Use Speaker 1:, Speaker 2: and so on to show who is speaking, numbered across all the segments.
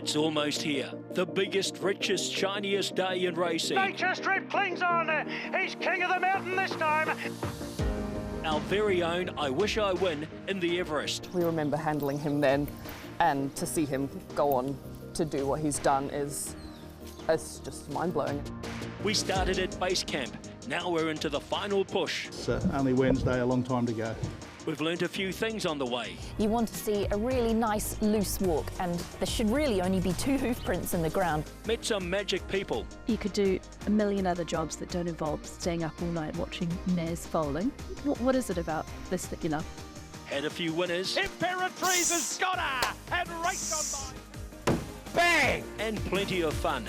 Speaker 1: It's almost here. The biggest, richest, shiniest day in racing.
Speaker 2: Nature Strip clings on. He's king of the mountain this time.
Speaker 1: Our very own I Wish I Win in the Everest.
Speaker 3: We remember handling him then, and to see him go on to do what he's done it's just mind-blowing.
Speaker 1: We started at base camp. Now we're into the final push.
Speaker 4: It's only Wednesday, a long time to go.
Speaker 1: We've learned a few things on the way.
Speaker 5: You want to see a really nice loose walk, and there should really only be 2 hoof prints in the ground.
Speaker 1: Met some magic people.
Speaker 6: You could do a million other jobs that don't involve staying up all night watching Nez foaling. What is it about this that you love?
Speaker 1: Had a few winners.
Speaker 2: Imperatrice has got her and raced on by.
Speaker 1: Bang! And plenty of fun.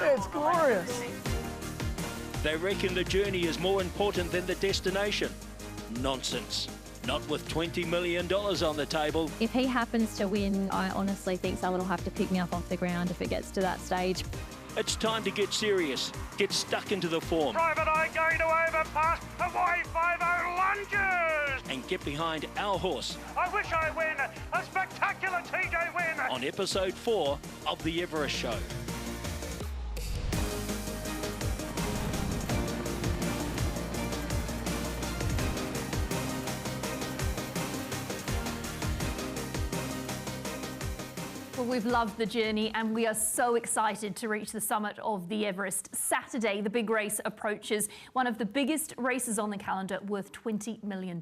Speaker 3: It's glorious.
Speaker 1: They reckon the journey is more important than the destination. Nonsense. Not with $20 million on the table.
Speaker 7: If he happens to win, I honestly think someone will have to pick me up off the ground if it gets to that stage.
Speaker 1: It's time to get serious. Get stuck into the form.
Speaker 2: Private Eye going to overpass. Away 5-0 lunges.
Speaker 1: And get behind our horse
Speaker 2: I Wish I Win. A spectacular TJ win.
Speaker 1: on episode 4 of the Everest Show.
Speaker 8: Well, we've loved the journey and we are so excited to reach the summit of the Everest. Saturday, the big race approaches, one of the biggest races on the calendar, worth $20 million.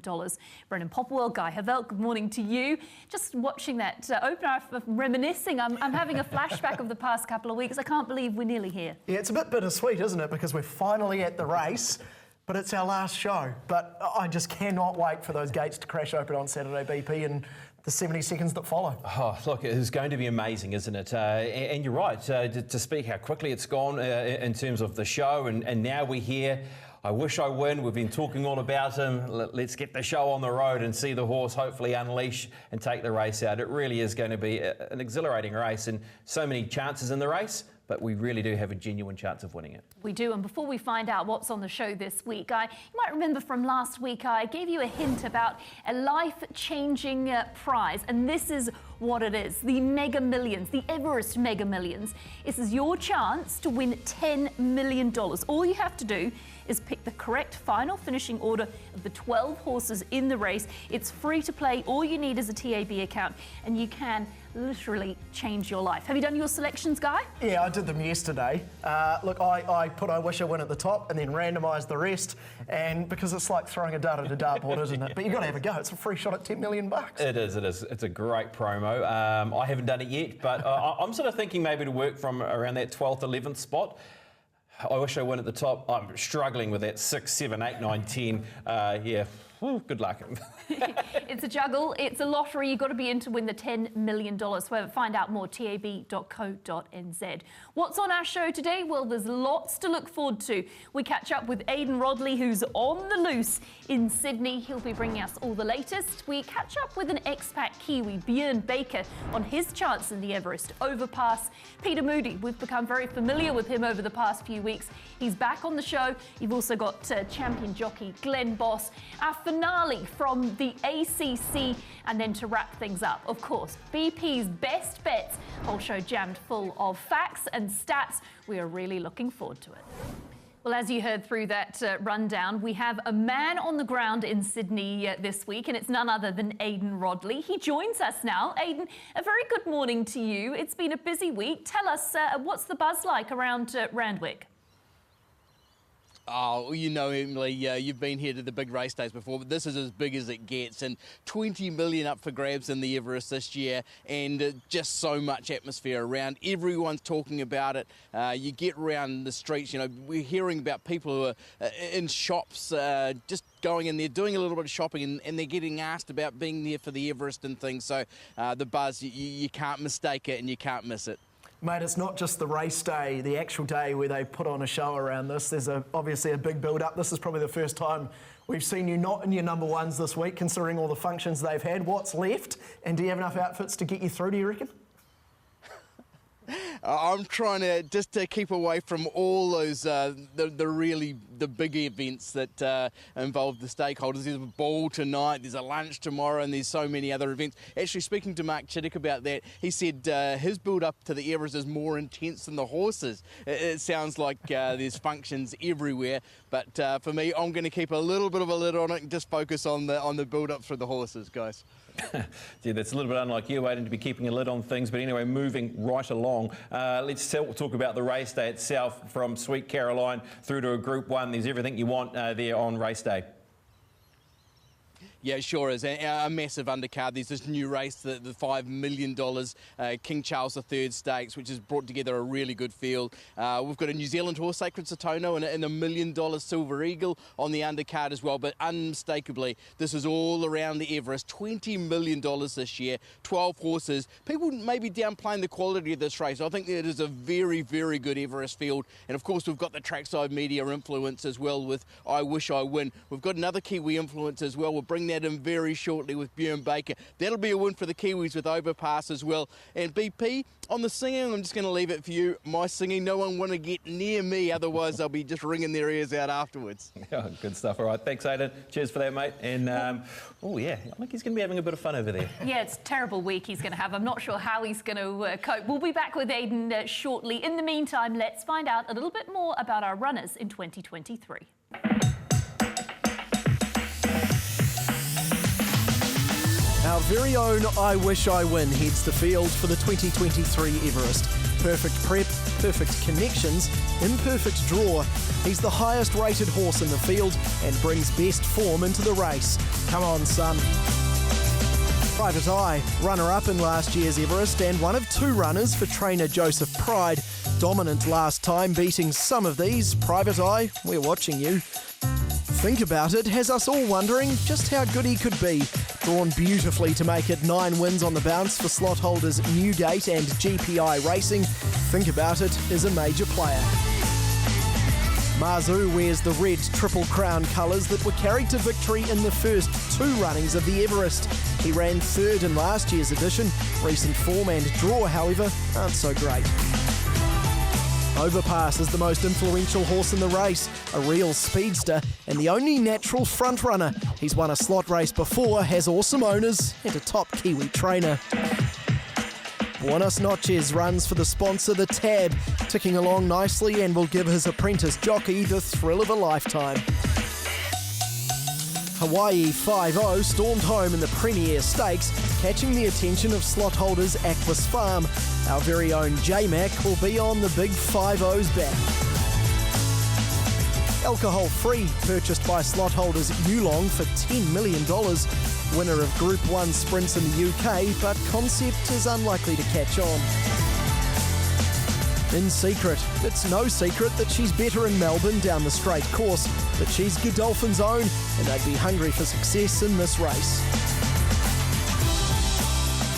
Speaker 8: Brendan Popwell, Guy Havel, good morning to you. Just watching that opener, reminiscing, I'm having a flashback of the past couple of weeks. I can't believe we're nearly here.
Speaker 9: Yeah, it's a bit bittersweet, isn't it? Because we're finally at the race, but it's our last show. But I just cannot wait for those gates to crash open on Saturday, BP, and the 70 seconds that follow.
Speaker 10: Oh, look, it is going to be amazing, isn't it? And you're right, to speak how quickly it's gone in terms of the show, and now we're here. I Wish I Win. We've been talking all about him. Let's get the show on the road and see the horse hopefully unleash and take the race out. It really is going to be an exhilarating race, and so many chances in the race, but we really do have a genuine chance of winning it.
Speaker 8: We do, and before we find out what's on the show this week, you might remember from last week I gave you a hint about a life-changing prize, and this is what it is. The Mega Millions, the Everest Mega Millions. This is your chance to win $10 million. All you have to do is pick the correct final finishing order of the 12 horses in the race. It's free to play. All you need is a TAB account, and you can literally change your life. Have you done your selections, Guy?
Speaker 9: Yeah, I did them yesterday. Look, I put I Wish I Win at the top and then randomised the rest, and because it's like throwing a dart at a dartboard, isn't it? But you've got to have a go. It's a free shot at $10 million.
Speaker 10: It is. It's a great promo. I haven't done it yet, but I'm sort of thinking maybe to work from around that 12th, 11th spot. I Wish I Win at the top. I'm struggling with that 6, 7, 8, 9, 10. Yeah. Ooh, good luck.
Speaker 8: It's a juggle, it's a lottery. You've got to be in to win the $10 million. So find out more, tab.co.nz. What's on our show today? Well, there's lots to look forward to. We catch up with Aidan Rodley, who's on the loose in Sydney. He'll be bringing us all the latest. We catch up with an expat Kiwi, Bjorn Baker, on his chance in the Everest overpass. Peter Moody, we've become very familiar with him over the past few weeks. He's back on the show. You've also got champion jockey Glenn Boss. Our finale from the ACC, and then to wrap things up, of course, BP's best bets. Whole show jammed full of facts and stats. We are really looking forward to it. Well, as you heard through that rundown, we have a man on the ground in Sydney this week, and it's none other than Aidan Rodley. He joins us now. Aidan, a very good morning to you. It's been a busy week. Tell us, what's the buzz like around Randwick?
Speaker 11: Oh, you know, Emily, you've been here to the big race days before, but this is as big as it gets, and 20 million up for grabs in the Everest this year, and just so much atmosphere around. Everyone's talking about it. You get around the streets, you know, we're hearing about people who are in shops, just going in there, doing a little bit of shopping, and they're getting asked about being there for the Everest and things. So the buzz, you can't mistake it and you can't miss it.
Speaker 9: Mate, it's not just the race day, the actual day where they put on a show around this. There's obviously a big build-up. This is probably the first time we've seen you not in your number ones this week, considering all the functions they've had. What's left? And do you have enough outfits to get you through, do you reckon?
Speaker 11: I'm trying to keep away from all those the big events that involve the stakeholders. There's a ball tonight, there's a lunch tomorrow, and there's so many other events. Actually, speaking to Mark Chittick about that, he said his build-up to the Everest is more intense than the horses. It sounds like there's functions everywhere, but for me, I'm going to keep a little bit of a lid on it and just focus on the build-up for the horses, guys.
Speaker 10: Yeah, that's a little bit unlike you, Aidan, to be keeping a lid on things. But anyway, moving right along, let's talk about the race day itself. From Sweet Caroline through to a Group 1, there's everything you want there on race day.
Speaker 11: Yeah, it sure is. A massive undercard. There's this new race, the $5 million King Charles III Stakes, which has brought together a really good field. We've got a New Zealand horse, Sacred Satono, and a $1 million Silver Eagle on the undercard as well. But unmistakably, this is all around the Everest. $20 million this year, 12 horses. People may be downplaying the quality of this race. I think it is a very, very good Everest field. And of course, we've got the trackside media influence as well with I Wish I Win. We've got another Kiwi influence as well. We'll bring that in very shortly with Bjorn Baker. That'll be a win for the Kiwis with Overpass as well. And BP, on the singing, I'm just going to leave it for you. My singing, no one want to get near me, otherwise they'll be just ringing their ears out afterwards.
Speaker 10: Oh, good stuff. All right, thanks, Aidan. Cheers for that, mate. And, oh, yeah, I think he's going to be having a bit of fun over there.
Speaker 8: Yeah, it's a terrible week he's going to have. I'm not sure how he's going to cope. We'll be back with Aidan shortly. In the meantime, let's find out a little bit more about our runners in 2023.
Speaker 9: Our very own I Wish I Win heads the field for the 2023 Everest. Perfect prep, perfect connections, imperfect draw. He's the highest rated horse in the field and brings best form into the race. Come on, son. Private Eye, runner-up in last year's Everest and one of two runners for trainer Joseph Pride. Dominant last time, beating some of these. Private Eye, we're watching you. Think About It has us all wondering just how good he could be. Drawn beautifully to make it 9 wins on the bounce for slot holders Newgate and GPI Racing. Think About It is a major player. Mazu wears the red Triple Crown colours that were carried to victory in the first 2 runnings of the Everest. He ran 3rd in last year's edition. Recent form and draw, however, aren't so great. Overpass is the most influential horse in the race, a real speedster and the only natural front-runner. He's won a slot race before, has awesome owners and a top Kiwi trainer. Buenos Noches runs for the sponsor, the Tab, ticking along nicely and will give his apprentice jockey the thrill of a lifetime. Hawaii 5-0 stormed home in the Premier Stakes, catching the attention of slot holders Aquis Farm. Our very own J-Mac will be on the big 5-0's back. Alcohol Free, purchased by slot holders Yulong for $10 million. Winner of Group 1 sprints in the UK, but concept is unlikely to catch on. In Secret, it's no secret that she's better in Melbourne down the straight course, but she's Godolphin's own and they'd be hungry for success in this race.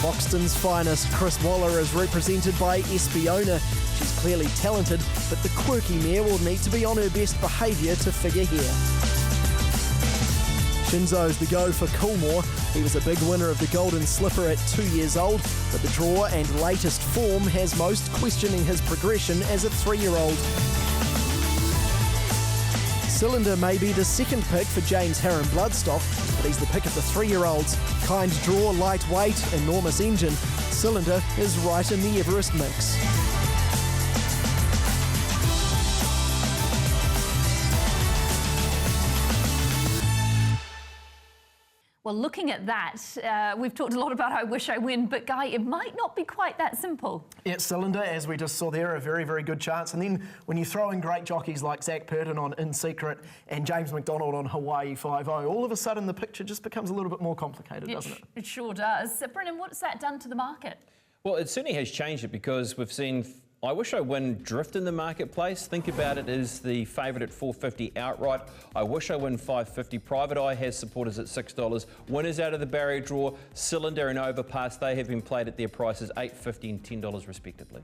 Speaker 9: Foxton's finest, Chris Waller, is represented by Espiona. She's clearly talented, but the quirky mare will need to be on her best behaviour to figure here. Shinzo's the go for Coolmore. He was a big winner of the Golden Slipper at 2 years old, but the draw and latest form has most questioning his progression as a 3-year-old. Cylinder may be the second pick for James Heron Bloodstock, but he's the pick of the 3-year-olds. Kind draw, lightweight, enormous engine. Cylinder is right in the Everest mix.
Speaker 8: Well, looking at that, we've talked a lot about I Wish I Win, but Guy, it might not be quite that simple.
Speaker 9: Yeah, Cylinder, as we just saw there, a very, very good chance. And then when you throw in great jockeys like Zach Purton on In Secret and James McDonald on Hawaii 5-0, all of a sudden the picture just becomes a little bit more complicated, doesn't it?
Speaker 8: It sure does. Brennan, what's that done to the market?
Speaker 10: Well, it certainly has changed it because we've seen I Wish I Win drift in the marketplace. Think About It is the favourite at $4.50 outright. I Wish I Win $5.50. Private Eye has supporters at $6. Winners out of the barrier draw, Cylinder and Overpass, they have been played at their prices $8.50 and $10 respectively.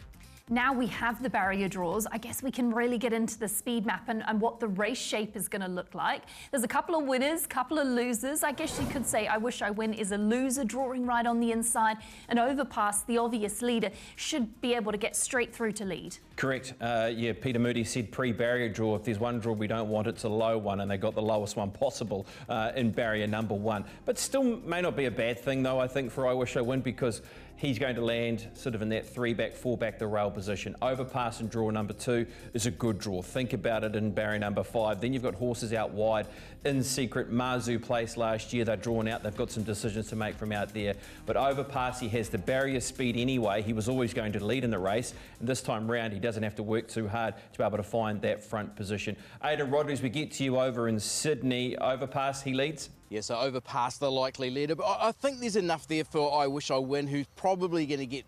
Speaker 8: Now we have the barrier draws, I guess we can really get into the speed map and what the race shape is going to look like. There's a couple of winners, couple of losers. I guess you could say I Wish I Win is a loser, drawing right on the inside. And Overpass, the obvious leader, should be able to get straight through to lead.
Speaker 10: Correct. Yeah, Peter Moody said pre-barrier draw, if there's one draw we don't want, it's a low one, and they got the lowest one possible in barrier number 1. But still may not be a bad thing, though, I think, for I Wish I Win, because he's going to land sort of in that 3-back, 4-back the rail position. Overpass in draw number 2 is a good draw. Think about it in barrier number 5. Then you've got horses out wide. In Secret, Mazu placed last year. They're drawn out. They've got some decisions to make from out there. But Overpass, he has the barrier speed anyway. He was always going to lead in the race. And this time round, he doesn't have to work too hard to be able to find that front position. Aidan Rodrigues, we get to you over in Sydney. Overpass, he leads?
Speaker 11: Yeah, so Overpass the likely leader, but I think there's enough there for I Wish I Win, who's probably going to get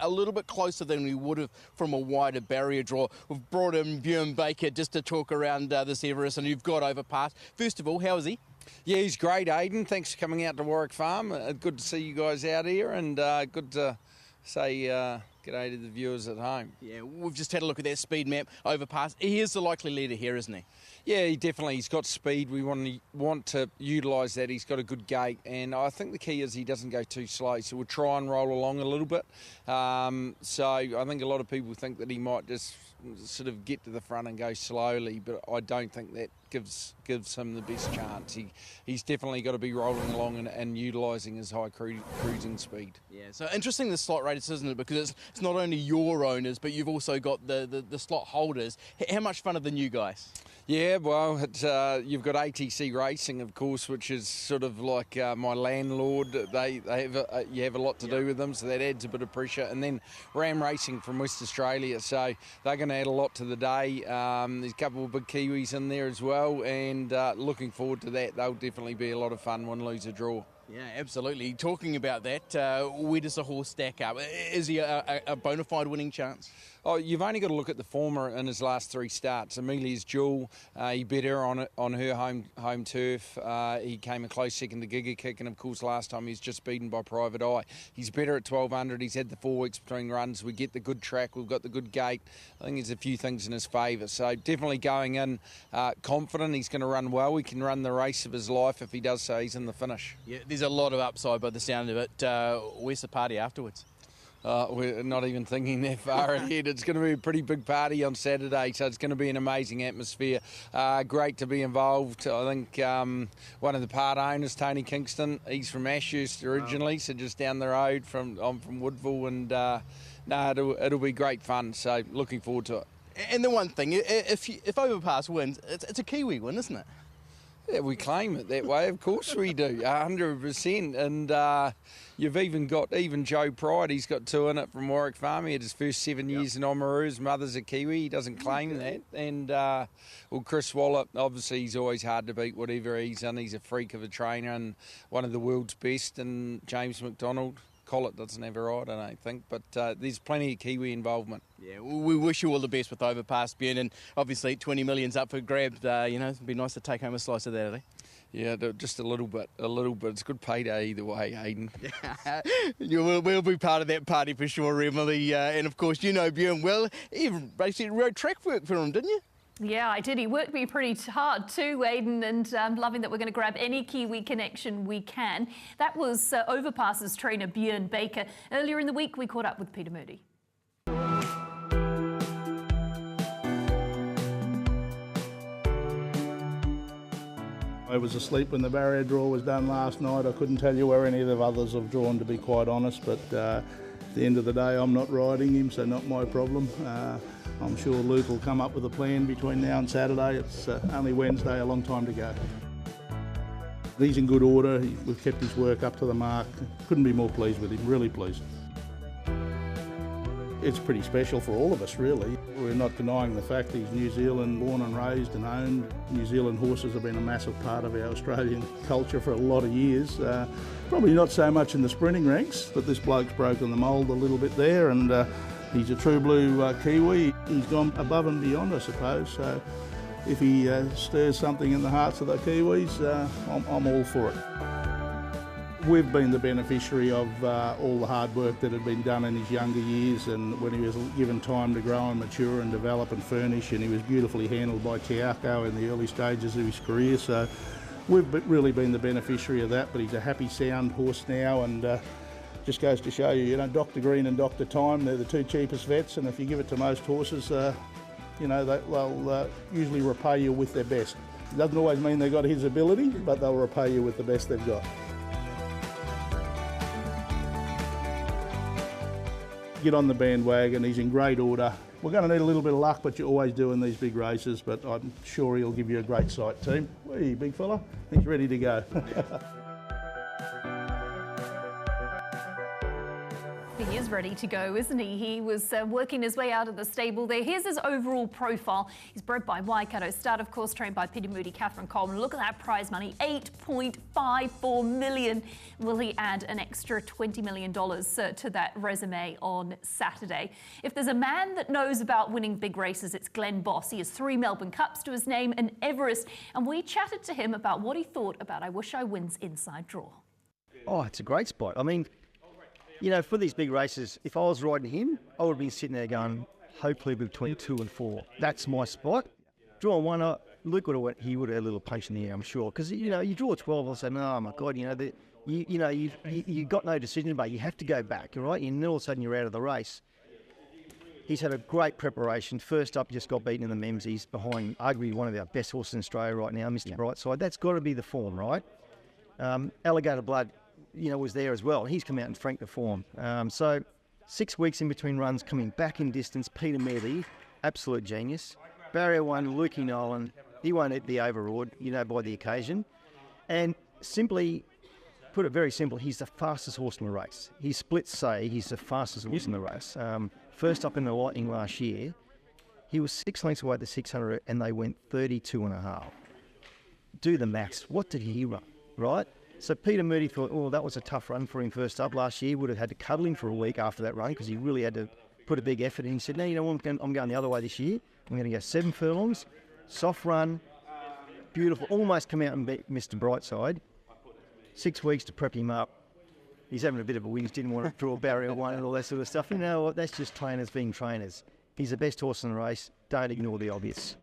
Speaker 11: a little bit closer than we would have from a wider barrier draw. We've brought in Bjorn Baker just to talk around this Everest, and you've got Overpass. First of all, how is he?
Speaker 12: Yeah, he's great, Aidan. Thanks for coming out to Warwick Farm. Good to see you guys out here, and good to say g'day to the viewers at home.
Speaker 11: Yeah, we've just had a look at that speed map. Overpass, he is the likely leader here, isn't he?
Speaker 12: Yeah, he's got speed. We want to utilise that. He's got a good gait, and I think the key is he doesn't go too slow, so we'll try and roll along a little bit. So I think a lot of people think that he might just sort of get to the front and go slowly, but I don't think that gives him the best chance. He's definitely got to be rolling along and utilising his high cruising speed.
Speaker 11: Yeah, so interesting the slot race, isn't it? Because it's not only your owners, but you've also got the slot holders. How much fun are the new guys?
Speaker 12: Yeah, well, you've got ATC Racing, of course, which is sort of like my landlord. You have a lot to do with them, so that adds a bit of pressure. And then Ram Racing from West Australia, so they're going to add a lot to the day. There's a couple of big Kiwis in there as well, and looking forward to that. They'll definitely be a lot of fun, win, lose, or draw.
Speaker 11: Yeah, absolutely. Talking about that, where does the horse stack up? Is he a bona fide winning chance?
Speaker 12: Oh, you've only got to look at the former in his last 3 starts. Amelia's Jewel, he bet her on her home turf. He came a close second to Giga Kick, and of course last time he was just beaten by Private Eye. He's better at 1200. He's had the 4 weeks between runs. We get the good track. We've got the good gate. I think there's a few things in his favour. So definitely going in confident. He's going to run well. He can run the race of his life. If he does so, he's in the finish.
Speaker 11: Yeah, there's a lot of upside by the sound of it. Where's the party afterwards?
Speaker 12: We're not even thinking that far ahead. It's going to be a pretty big party on Saturday, so it's going to be an amazing atmosphere. Great to be involved. I think one of the part owners, Tony Kingston, he's from Ashurst originally, so just down the road. I'm from Woodville, and it'll be great fun. So looking forward to it.
Speaker 11: And the one thing, if Overpass wins, it's a Kiwi win, isn't it?
Speaker 12: Yeah, we claim it that way. Of course we do, 100%. And you've even got Joe Pride. He's got 2 in it from Warwick Farm. He had his first 7 years in Oamaru. His mother's a Kiwi. He doesn't claim that. And Chris Waller, obviously he's always hard to beat whatever he's in. He's a freak of a trainer and one of the world's best. And James McDonald. Collett doesn't have a ride, I don't think, but there's plenty of Kiwi involvement.
Speaker 11: Yeah, we wish you all the best with Overpass, Bjorn, and obviously 20 million's up for grabs. It'd be nice to take home a slice of that, eh?
Speaker 12: Yeah, just a little bit. It's a good payday either way, Aidan.
Speaker 11: We'll be part of that party for sure, Emily. And of course, you know Bjorn well. You basically rode track work for him, didn't you?
Speaker 8: Yeah, I did. He worked me pretty hard too, Aidan, and I'm loving that we're going to grab any Kiwi connection we can. That was Overpass's trainer, Bjorn Baker. Earlier in the week, we caught up with Peter Moody.
Speaker 4: I was asleep when the barrier draw was done last night. I couldn't tell you where any of the others have drawn, to be quite honest, but at the end of the day, I'm not riding him, so not my problem. I'm sure Luke will come up with a plan between now and Saturday. It's only Wednesday, a long time to go. He's in good order. We've kept his work up to the mark. Couldn't be more pleased with him, really pleased. It's pretty special for all of us, really. We're not denying the fact he's New Zealand born and raised and owned. New Zealand horses have been a massive part of our Australian culture for a lot of years. Probably not so much in the sprinting ranks, but this bloke's broken the mould a little bit there, and he's a true blue Kiwi. He's gone above and beyond, I suppose. So if he stirs something in the hearts of the Kiwis, I'm all for it. We've been the beneficiary of all the hard work that had been done in his younger years, and when he was given time to grow and mature and develop and furnish, and he was beautifully handled by Tiako in the early stages of his career. So we've really been the beneficiary of that, but he's a happy, sound horse now, and just goes to show you, Dr. Green and Dr. Time, they're the two cheapest vets, and if you give it to most horses, they'll usually repay you with their best. It doesn't always mean they've got his ability, but they'll repay you with the best they've got. Get on the bandwagon, he's in great order. We're going to need a little bit of luck, but you always do in these big races, but I'm sure he'll give you a great sight, team. Hey, big fella, he's ready to go.
Speaker 8: He is ready to go, isn't he? He was working his way out of the stable there. Here's his overall profile. He's bred by Waikato Stud, of course, trained by Peter Moody, Catherine Coleman. Look at that prize money, $8.54 million. Will he add an extra $20 million to that resume on Saturday? If there's a man that knows about winning big races, it's Glenn Boss. He has 3 Melbourne Cups to his name and Everest, and we chatted to him about what he thought about I Wish I Win's inside draw.
Speaker 13: Oh, it's a great spot. I mean, for these big races, if I was riding him, I would have been sitting there going, hopefully between 2 and 4. That's my spot. Draw 1, Luke would have went, he would have had a little punch in the air, I'm sure. Because, you draw 12, I'll say, oh my God, you got no decision, but you have to go back, right? And then all of a sudden you're out of the race. He's had a great preparation. First up, just got beaten in the Memsies behind arguably one of our best horses in Australia right now, Mr. Brightside. That's got to be the form, right? Alligator Blood, was there as well. He's come out and franked the form. So 6 weeks in between runs, coming back in distance. Peter Moody, absolute genius. Barrier 1, Lukey Nolan, he won't be overawed, by the occasion. And simply, put it very simple, he's the fastest horse in the race. His splits say he's the fastest horse in the race. First up in the Lightning last year, he was 6 lengths away at the 600 and they went 32.5. Do the maths. What did he run, right? So Peter Moody thought, that was a tough run for him first up last year. Would have had to cuddle him for a week after that run because he really had to put a big effort in. He said, no, I'm going the other way this year. I'm going to go 7 furlongs, soft run, beautiful, almost come out and beat Mr. Brightside. 6 weeks to prep him up. He's having a bit of a whinge, didn't want to draw barrier 1 and all that sort of stuff. You know what, that's just trainers being trainers. He's the best horse in the race. Don't ignore the obvious.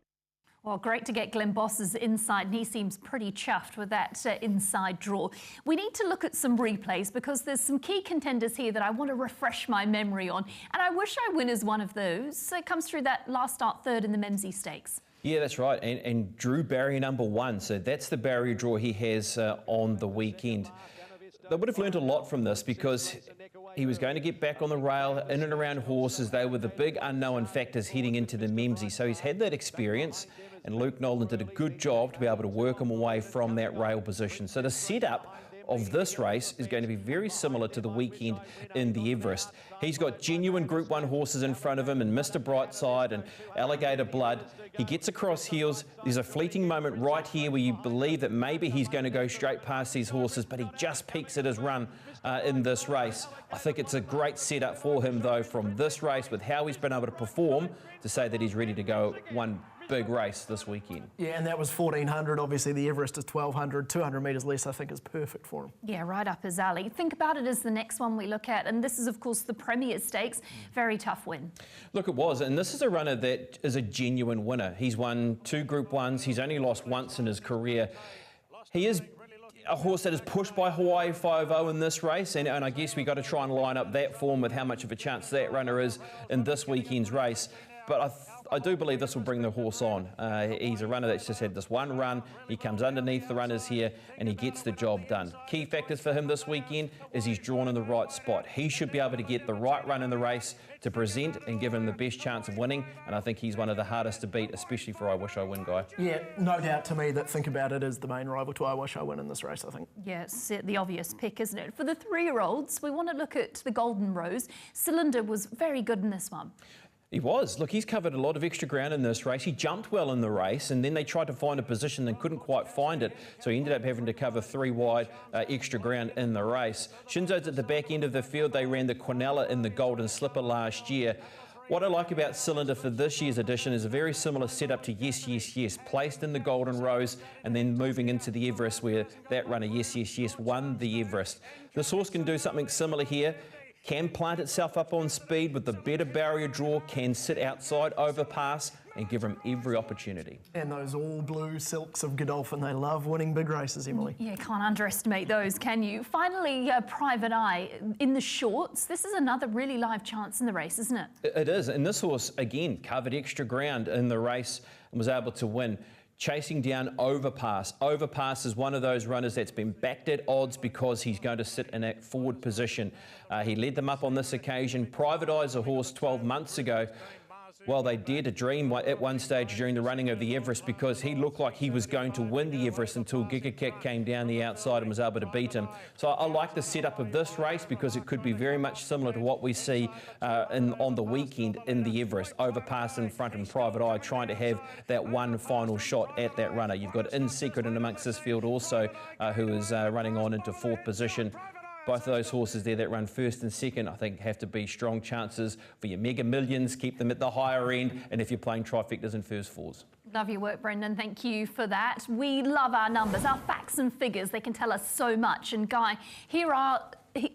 Speaker 8: Well, great to get Glenn Boss's insight, and he seems pretty chuffed with that inside draw. We need to look at some replays because there's some key contenders here that I want to refresh my memory on, and I Wish I Win is one of those. It comes through that last start third in the Memsie Stakes.
Speaker 10: Yeah, that's right, and drew barrier number 1, so that's the barrier draw he has on the weekend. They would have learned a lot from this because he was going to get back on the rail, in and around horses. They were the big unknown factors heading into the Memsie. So he's had that experience, and Luke Nolan did a good job to be able to work him away from that rail position. So the setup of this race is going to be very similar to the weekend in the Everest. He's got genuine Group 1 horses in front of him, and Mr. Brightside and Alligator Blood. He gets across heels. There's a fleeting moment right here where you believe that maybe he's going to go straight past these horses, but he just peaks at his run in this race. I think it's a great setup for him, though, from this race with how he's been able to perform to say that he's ready to go one big race this weekend.
Speaker 9: Yeah, and that was 1,400. Obviously, the Everest is 1,200. 200 metres less, I think, is perfect for him.
Speaker 8: Yeah, right up his alley. Think about it as the next one we look at, and this is, of course, the Premier Stakes. Very tough win.
Speaker 10: Look, it was, and this is a runner that is a genuine winner. He's won 2 Group 1s. He's only lost once in his career. He is a horse that is pushed by Hawaii 5-0 in this race, and I guess we got to try and line up that form with how much of a chance that runner is in this weekend's race. But I do believe this will bring the horse on. He's a runner that's just had this one run. He comes underneath the runners here and he gets the job done. Key factors for him this weekend is he's drawn in the right spot. He should be able to get the right run in the race to present and give him the best chance of winning, and I think he's one of the hardest to beat, especially for I Wish I Win, Guy.
Speaker 9: Yeah, no doubt to me that Think About It is the main rival to I Wish I Win in this race, I think.
Speaker 8: Yeah, it's the obvious pick, isn't it? For the 3-year-olds, we want to look at the Golden Rose. Cylinder was very good in this one.
Speaker 10: He was. Look, he's covered a lot of extra ground in this race. He jumped well in the race, and then they tried to find a position and couldn't quite find it, so he ended up having to cover 3 wide extra ground in the race. Shinzo's at the back end of the field. They ran the Quinella in the Golden Slipper last year. What I like about Cylinder for this year's edition is a very similar setup to Yes, Yes, Yes, placed in the Golden Rose and then moving into the Everest, where that runner, Yes, Yes, Yes, won the Everest. This horse can do something similar here, can plant itself up on speed with the better barrier draw, can sit outside, overpass, and give him every opportunity.
Speaker 14: And those all blue silks of Godolphin, they love winning big races, Emily.
Speaker 8: Yeah, can't underestimate those, can you? Finally, Private Eye in the shorts. This is another really live chance in the race, isn't it?
Speaker 10: It is, and this horse, again, covered extra ground in the race and was able to win. Chasing down Overpass. Overpass is one of those runners that's been backed at odds because he's going to sit in a forward position. He led them up on this occasion. Private Eye's a horse 12 months ago. Well, they dared to dream at one stage during the running of the Everest because he looked like he was going to win the Everest until Gigacat came down the outside and was able to beat him. So I like the setup of this race because it could be very much similar to what we see on the weekend in the Everest. Overpass in front and Private Eye trying to have that one final shot at that runner. You've got In Secret in amongst this field also who is running on into fourth position. Both of those horses there that run first and second, I think, have to be strong chances for your Mega Millions, keep them at the higher end, and if you're playing trifectas and first fours.
Speaker 8: Love your work, Brendan. Thank you for that. We love our numbers, our facts and figures. They can tell us so much. And Guy,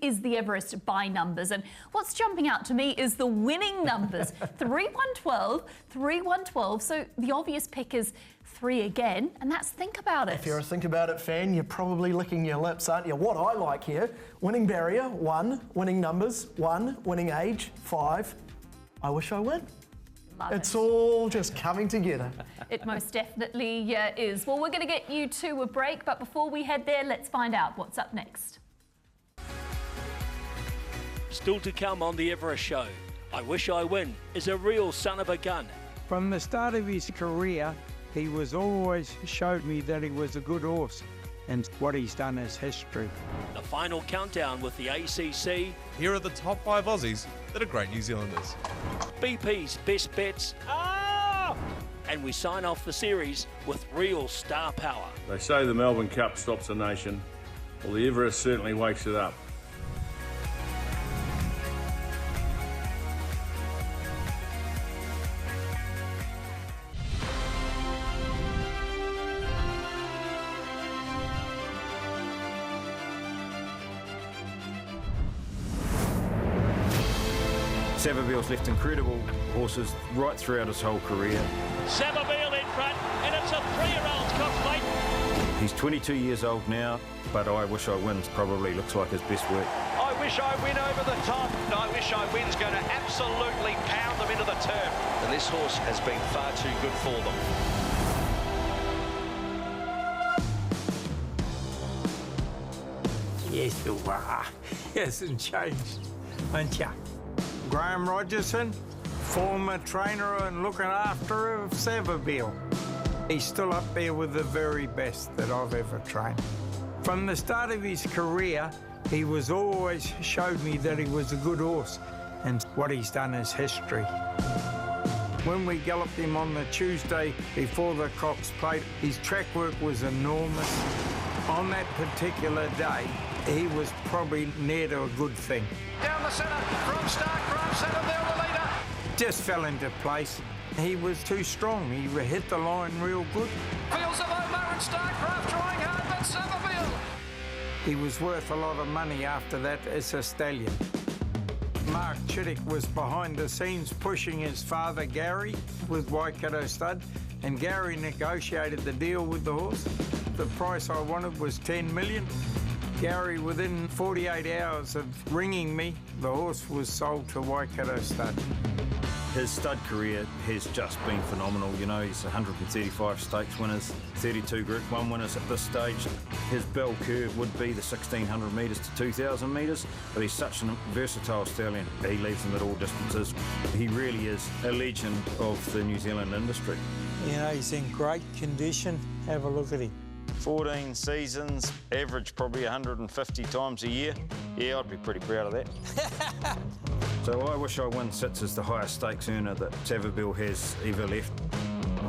Speaker 8: is the Everest by numbers. And what's jumping out to me is the winning numbers. 3-1-12, 3-1-12. So the obvious pick is 3 again, and that's Think About It.
Speaker 14: If you're a Think About It fan, you're probably licking your lips, aren't you? What I like here, winning barrier, 1, winning numbers, 1, winning age, 5. I wish I win. It's all just coming together.
Speaker 8: It most definitely is. Well, we're going to get you to a break, but before we head there, let's find out what's up next.
Speaker 1: Still to come on the Everest Show, I Wish I Win is a real son of a gun.
Speaker 15: From the start of his career, he was always showed me that he was a good horse, and what he's done is history.
Speaker 1: The final countdown with the ACC.
Speaker 16: Here are the top 5 Aussies that are great New Zealanders.
Speaker 1: BP's best bets. And we sign off the series with real star power.
Speaker 17: They say the Melbourne Cup stops a nation. Well, the Everest certainly wakes it up.
Speaker 18: Savabill's left incredible horses right throughout his whole career.
Speaker 2: Savabill in front, and it's a 3-year-old's cockfight.
Speaker 18: He's 22 years old now, but I Wish I Win's probably looks like his best work.
Speaker 2: I Wish I Win over the top. I Wish I Win's going to absolutely pound them into the turf. And this horse has been far too good for them.
Speaker 15: Yes, you are. He hasn't changed, haven't you? Graham Rogerson, former trainer and looking after of Savabill. He's still up there with the very best that I've ever trained. From the start of his career, he was always showed me that he was a good horse, and what he's done is history. When we galloped him on the Tuesday before the Cox Plate, his track work was enormous. On that particular day, he was probably near to a good thing.
Speaker 2: Down the centre, from Starcraft, Savabill the leader.
Speaker 15: Just fell into place. He was too strong. He hit the line real good.
Speaker 2: Fields of Omar and Starcraft trying hard, but Savabill.
Speaker 15: He was worth a lot of money after that as a stallion. Mark Chittick was behind the scenes pushing his father Gary with Waikato Stud, and Gary negotiated the deal with the horse. The price I wanted was $10 million. Gary, within 48 hours of ringing me, the horse was sold to Waikato Stud.
Speaker 18: His stud career has just been phenomenal. You know, he's 135 stakes winners, 32 Group 1 winners at this stage. His bell curve would be the 1,600 metres to 2,000 metres, but he's such a versatile stallion. He leads them at all distances. He really is a legend of the New Zealand industry.
Speaker 15: You know, he's in great condition. Have a look at him.
Speaker 18: 14 seasons, average probably 150 times a year. Yeah, I'd be pretty proud of that. So I Wish I Win sits as the highest stakes earner that Savabill has ever left.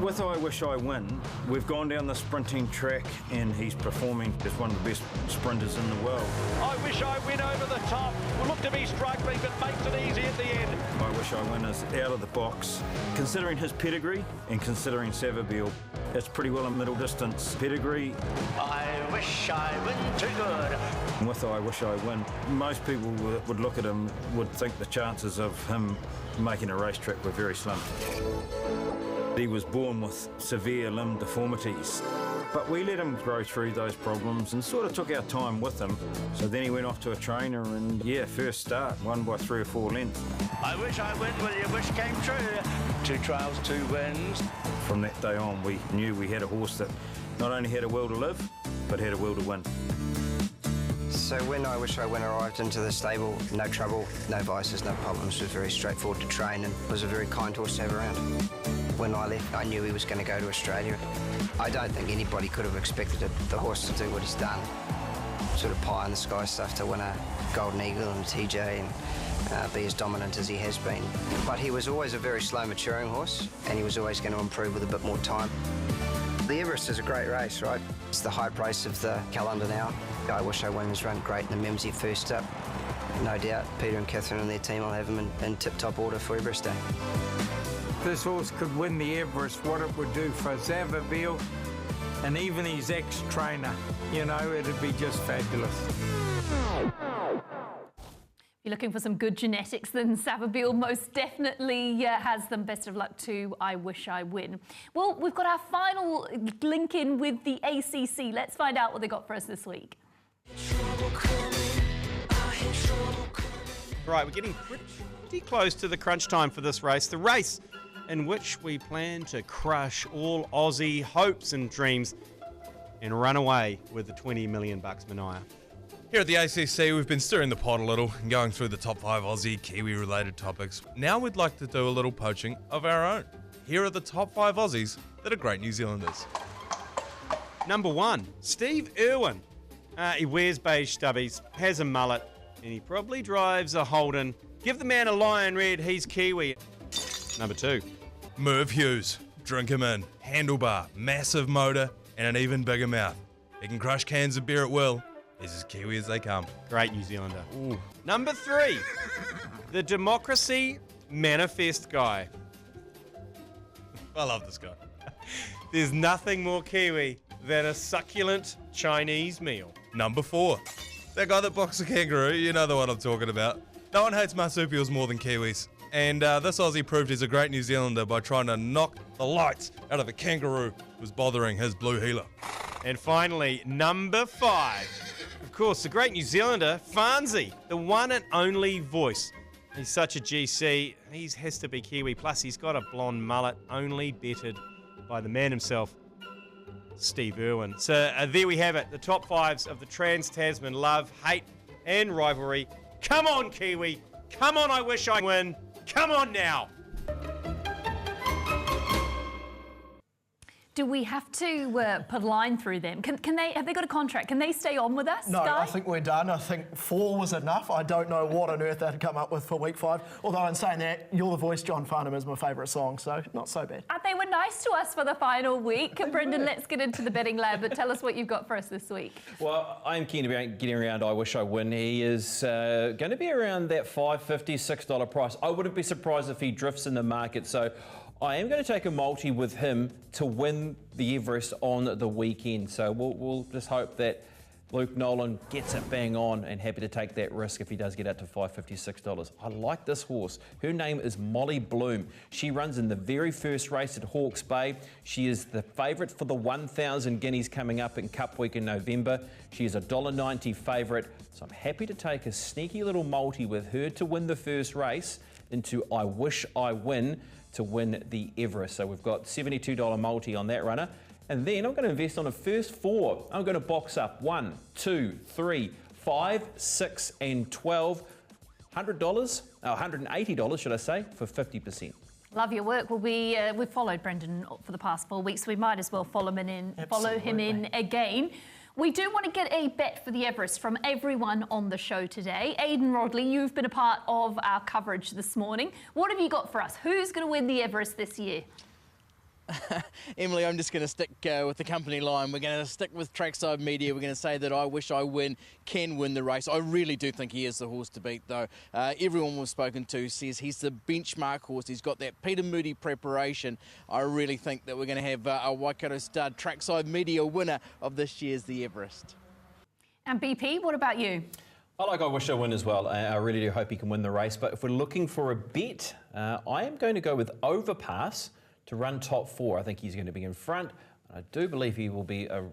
Speaker 18: With I Wish I Win, we've gone down the sprinting track and he's performing as one of the best sprinters in the world.
Speaker 2: I Wish I Win over the top. Will look to be struggling, but makes it easy at the end.
Speaker 18: I Wish I Win is out of the box. Considering his pedigree and considering Savabeel, it's pretty well a middle distance pedigree.
Speaker 2: I Wish I Win too good.
Speaker 18: With I Wish I Win, most people would look at him, would think the chances of him making a racetrack were very slim. He was born with severe limb deformities, but we let him grow through those problems and sort of took our time with him. So then he went off to a trainer and, yeah, first start, won by 3 or 4 lengths.
Speaker 2: I Wish I Win, will your wish came true. 2 trials, 2 wins.
Speaker 18: From that day on, we knew we had a horse that not only had a will to live, but had a will to win.
Speaker 19: So when I Wish I Win arrived into the stable, no trouble, no vices, no problems, was very straightforward to train and was a very kind horse to have around. When I left, I knew he was going to go to Australia. I don't think anybody could have expected the horse to do what he's done. Sort of pie in the sky stuff to win a Golden Eagle and a TJ and be as dominant as he has been. But he was always a very slow maturing horse and he was always going to improve with a bit more time. The Everest is a great race, right? It's the hype race of the calendar now. I Wish I Win has run great in the Mimsy first up. No doubt Peter and Catherine and their team will have him in tip-top order for Everest Day.
Speaker 15: This horse could win the Everest, what it would do for Savabeel and even his ex-trainer. You know, it'd be just fabulous.
Speaker 8: If you're looking for some good genetics, then Savabeel most definitely has them. Best of luck to I Wish I Win. Well, we've got our final link in with the ACC. Let's find out what they got for us this week.
Speaker 20: Right, we're getting pretty close to the crunch time for this race. The race in which we plan to crush all Aussie hopes and dreams and run away with the 20 million bucks, Mania.
Speaker 16: Here at the ACC, we've been stirring the pot a little and going through the top 5 Aussie, Kiwi-related topics. Now we'd like to do a little poaching of our own. Here are the top 5 Aussies that are great New Zealanders.
Speaker 20: Number 1, Steve Irwin. He wears beige stubbies, has a mullet, and he probably drives a Holden. Give the man a lion red, he's Kiwi. Number 2,
Speaker 16: Merv Hughes. Drink him in. Handlebar, massive motor, and an even bigger mouth. He can crush cans of beer at will. He's as Kiwi as they come.
Speaker 20: Great New Zealander. Ooh. Number 3, the Democracy Manifest guy.
Speaker 16: I love this guy.
Speaker 20: There's nothing more Kiwi than a succulent Chinese meal.
Speaker 16: Number 4, that guy that boxed a kangaroo. You know the one I'm talking about. No one hates marsupials more than Kiwis. And this Aussie proved he's a great New Zealander by trying to knock the lights out of a kangaroo who was bothering his blue heeler.
Speaker 20: And finally, number 5. Of course, the great New Zealander, Farnsey, the one and only voice. He's such a GC, he has to be Kiwi. Plus, he's got a blonde mullet, only bettered by the man himself, Steve Irwin. So there we have it, the top 5s of the Trans-Tasman love, hate and rivalry. Come on, Kiwi. Come on, I Wish I Win. Come on now.
Speaker 8: Do we have to put a line through them? Can they? Have they got a contract? Can they stay on with us?
Speaker 14: No,
Speaker 8: Guy?
Speaker 14: I think we're done. I think 4 was enough. I don't know what on earth they'd come up with for week 5. Although in saying that, You're the Voice, John Farnham is my favourite song, so not so bad.
Speaker 8: They were nice to us for the final week. Brendan, let's get into the betting lab, but tell us what you've got for us this week.
Speaker 10: Well, I'm keen about getting around I Wish I Win. He is going to be around that $5.50, $6 price. I wouldn't be surprised if he drifts in the market, so I am going to take a multi with him to win the Everest on the weekend. So we'll just hope that Luke Nolan gets it bang on, and happy to take that risk if he does get out to $5.50, $6. I like this horse. Her name is Molly Bloom. She runs in the very first race at Hawke's Bay. She is the favourite for the 1,000 guineas coming up in Cup Week in November. She is a $1.90 favourite. So I'm happy to take a sneaky little multi with her to win the first race into I Wish I Win to win the Everest. So we've got $72 multi on that runner. And then I'm going to invest on the first 4. I'm going to box up 1, 2, 3, 5, 6, and 12. $180, should I say, for 50%.
Speaker 8: Love your work. We've followed Brendan for the past 4 weeks, so we might as well follow him in again. We do want to get a bet for the Everest from everyone on the show today. Aidan Rodley, you've been a part of our coverage this morning. What have you got for us? Who's going to win the Everest this year?
Speaker 11: Emily, I'm just going to stick with the company line. We're going to stick with Trackside Media. We're going to say that I Wish I Win can win the race. I really do think he is the horse to beat, though. Everyone we've spoken to says he's the benchmark horse. He's got that Peter Moody preparation. I really think that we're going to have a Waikato stud Trackside Media winner of this year's the Everest.
Speaker 8: And BP, what about you?
Speaker 10: I Wish I Win as well. I really do hope he can win the race. But if we're looking for a bet, I am going to go with Overpass to run top 4. I think he's going to be in front. I do believe he will be a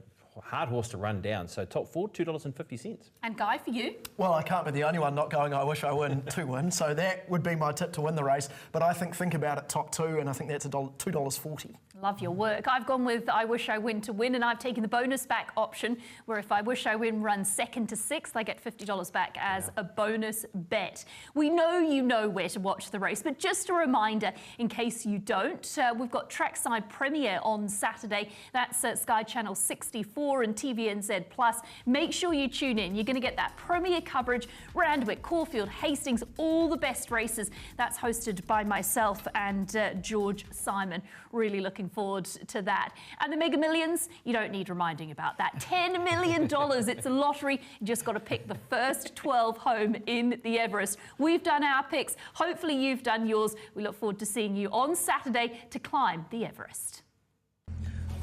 Speaker 10: hard horse to run down. So top 4, $2.50.
Speaker 8: And Guy, for you?
Speaker 14: Well, I can't be the only one not going I Wish I Win to win, so that would be my tip to win the race. But I think about it, top 2, and I think that's $2.40.
Speaker 8: Love your work. I've gone with I Wish I Win to win, and I've taken the bonus back option, where if I Wish I Win runs 2nd to 6th, I get $50 back as a bonus bet. We know you know where to watch the race, but just a reminder, in case you don't, we've got Trackside Premier on Saturday. That's at Sky Channel 64 and TVNZ Plus. Make sure you tune in. You're going to get that premier coverage, Randwick, Caulfield, Hastings, all the best races. That's hosted by myself and George Simon. Really looking forward to that. And the Mega Millions, you don't need reminding about that. $10 million. It's a lottery. You just got to pick the first 12 home in the Everest. We've done our picks. Hopefully you've done yours. We look forward to seeing you on Saturday to climb the Everest.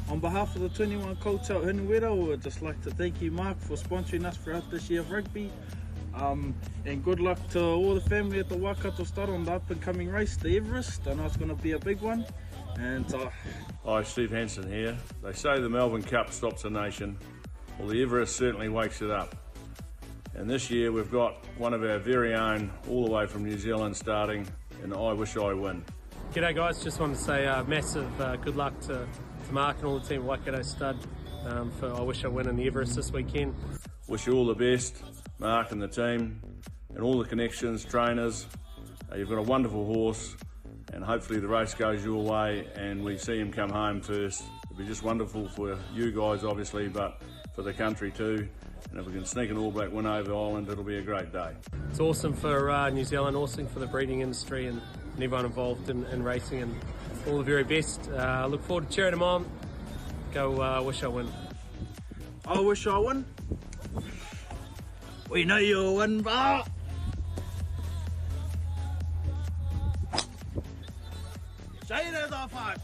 Speaker 21: On behalf of the 21 Colts out in Wera, we would just like to thank you, Mark, for sponsoring us throughout this year of rugby. And good luck to all the family at the Waikato Stud on the up-and-coming race, the Everest. I know it's going to be a big one. And
Speaker 17: Hi, Steve Hansen here. They say the Melbourne Cup stops a nation. Well, the Everest certainly wakes it up. And this year we've got one of our very own, all the way from New Zealand, starting in I Wish I Win.
Speaker 22: G'day guys, just wanted to say massive good luck to Mark and all the team at Waikato Stud for I Wish I Win in the Everest this weekend.
Speaker 17: Wish you all the best, Mark and the team, and all the connections, trainers. You've got a wonderful horse, and hopefully the race goes your way and we see him come home first. It'll be just wonderful for you guys, obviously, but for the country too. And if we can sneak an All Black win over Ireland, it'll be a great day.
Speaker 22: It's awesome for New Zealand, awesome for the breeding industry and everyone involved in racing, and all the very best. I look forward to cheering them on. Go Wish I Win.
Speaker 21: I Wish I Win. We know you'll win, but say it as our five.